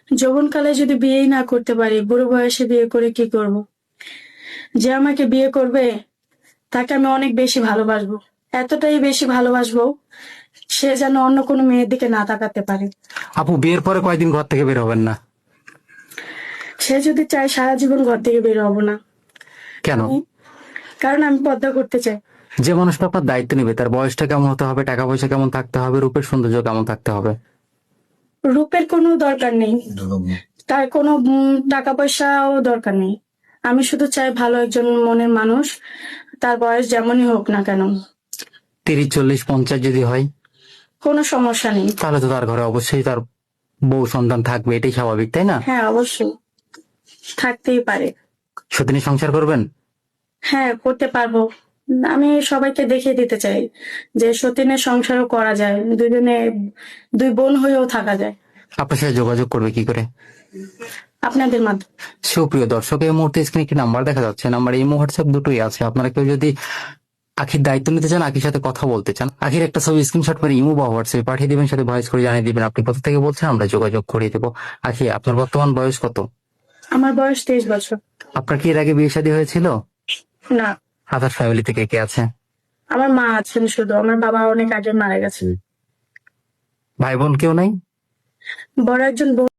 যৌবনকালে যদি বিয়েই না করতে পারি, বুড়ো বয়সে বিয়ে করে কি করব? যে আমাকে বিয়ে করবে তাকে আমি অনেক বেশি ভালোবাসবো, এতটাই বেশি ভালোবাসবো সে যেন অন্য কোনো মেয়ের দিকে না তাকাতে পারে। আপু, বিয়ের পরে কয়দিন ঘর থেকে বের হবেন না? সে যদি চায় সারা জীবন ঘর থেকে বের হবো না। কেন? কারণ আমি পর্দা করতে চাই। যে মানুষটা আপনার দায়িত্ব নেবে তার বয়সটা কেমন হতে হবে, টাকা পয়সা কেমন থাকতে হবে, রূপের সৌন্দর্য কেমন থাকতে হবে? রূপের কোনো দরকার নেই, তার কোনো টাকা পয়সাও দরকার নেই। আমি শুধু চাই ভালো একজন মনের মানুষ, তার বয়স যেমনই হোক না কেন। 30, 40, 50 যদি হয়? কোনো সমস্যা নেই। তাহলে তো তার ঘরে অবশ্যই তার বউ সন্তান থাকবে, এটাই স্বাভাবিক, তাই না? হ্যাঁ, অবশ্যই থাকতেই পারে। সত্যি সংসার করবেন? হ্যাঁ, করতে পারবো। আমি সবাইকে দেখিয়ে দিতে চাই যে সতীনের সংসারও করা যায়, দুজনে দুই বোন হয়েও থাকা যায়। আপনার সাথে যোগাযোগ করবে কি করে? আপনাদের মাধ্যমে। সুপ্রিয় দর্শক, এই মুহূর্তে স্ক্রিনে একটি নাম্বার দেখা যাচ্ছে। নাম্বার ইমো, হোয়াটসঅ্যাপ দুটোই আছে। আপনারা কেউ যদি আখির দায়িত্ব নিতে চান, আখির সাথে কথা বলতে চান, আখির একটা ছবি স্ক্রিনশট করে ইমো বা হোয়াটসঅ্যাপে পাঠিয়ে দিবেন, সাথে ভয়েস করে জানিয়ে দিবেন আপনি কোথা থেকে বলছেন, আমরা যোগাযোগ করিয়ে দেবো। আখি, আপনার বর্তমান বয়স কত? আমার বয়স 23 বছর। আপনার কি এর আগে বিয়ে শাদী হয়েছিল? না, আপনার ফ্যামিলি থেকে কে আছে? আমার মা আছেন শুধু, আমার বাবা অনেক আগে মারা গেছে। ভাই বোন কেউ নাই? বড় একজন বোন